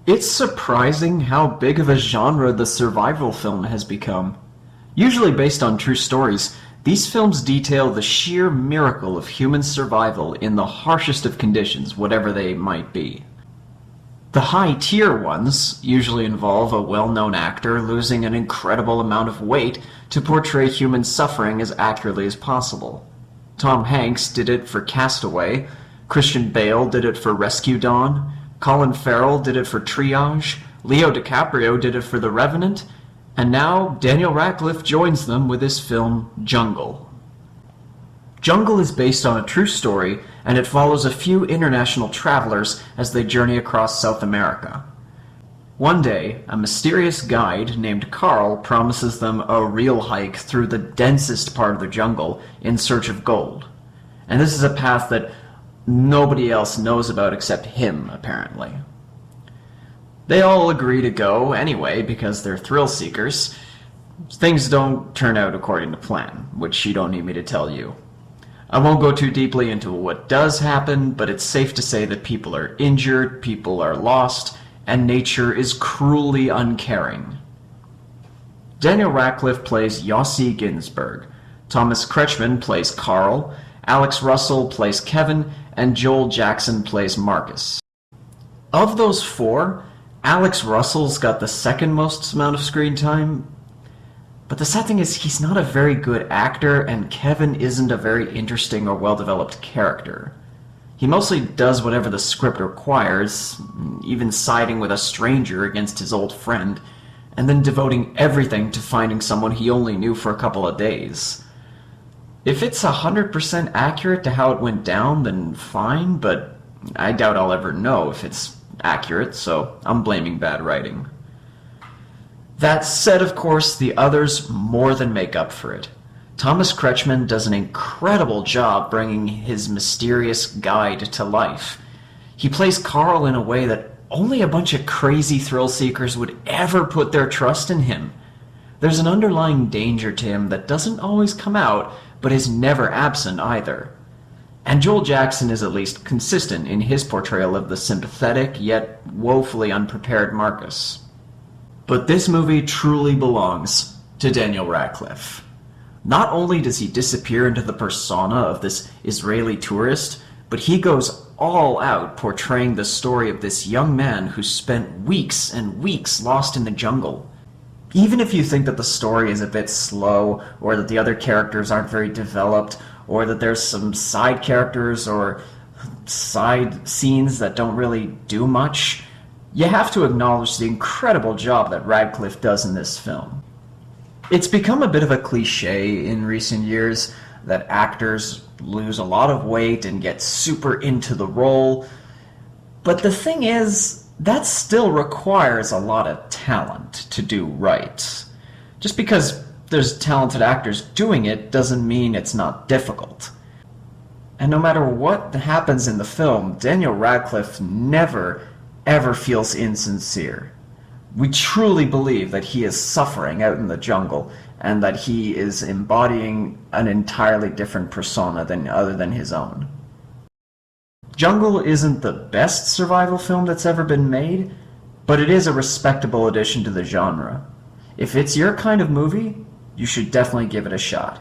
It's surprising how big of a genre the survival film has become. Usually based on true stories, these films detail the sheer miracle of human survival in the harshest of conditions, whatever they might be. The high-tier ones usually involve a well-known actor losing an incredible amount of weight to portray human suffering as accurately as possible. Tom Hanks did it for Castaway, Christian Bale did it for Rescue Dawn, Colin Farrell did it for Triage, Leo DiCaprio did it for The Revenant, and now Daniel Radcliffe joins them with his film Jungle. Jungle is based on a true story, and it follows a few international travelers as they journey across South America. One day, a mysterious guide named Carl promises them a real hike through the densest part of the jungle in search of gold. And this is a path that nobody else knows about except him, apparently. They all agree to go anyway because they're thrill seekers. Things don't turn out according to plan, which you don't need me to tell you. I won't go too deeply into what does happen, but it's safe to say that people are injured, people are lost, and nature is cruelly uncaring. Daniel Radcliffe plays Yossi Ginsberg, Thomas Kretschmann plays Carl, Alex Russell plays Kevin, and Joel Jackson plays Marcus. Of those four, Alex Russell's got the second most amount of screen time, but the sad thing is he's not a very good actor, and Kevin isn't a very interesting or well-developed character. He mostly does whatever the script requires, even siding with a stranger against his old friend, and then devoting everything to finding someone he only knew for a couple of days. If it's 100% accurate to how it went down, then fine, but I doubt I'll ever know if it's accurate, so I'm blaming bad writing. That said, of course, the others more than make up for it. Thomas Kretschmann does an incredible job bringing his mysterious guide to life. He plays Carl in a way that only a bunch of crazy thrill seekers would ever put their trust in him. There's an underlying danger to him that doesn't always come out, but is never absent either. And Joel Jackson is at least consistent in his portrayal of the sympathetic yet woefully unprepared Marcus. But this movie truly belongs to Daniel Radcliffe. Not only does he disappear into the persona of this Israeli tourist, but he goes all out portraying the story of this young man who spent weeks and weeks lost in the jungle. Even if you think that the story is a bit slow, or that the other characters aren't very developed, or that there's some side characters or side scenes that don't really do much, you have to acknowledge the incredible job that Radcliffe does in this film. It's become a bit of a cliche in recent years that actors lose a lot of weight and get super into the role, but the thing is, that still requires a lot of talent to do right. Just because there's talented actors doing it doesn't mean it's not difficult. And no matter what happens in the film, Daniel Radcliffe never, ever feels insincere. We truly believe that he is suffering out in the jungle, and that he is embodying an entirely different persona other than his own. Jungle isn't the best survival film that's ever been made, but it is a respectable addition to the genre. If it's your kind of movie, you should definitely give it a shot.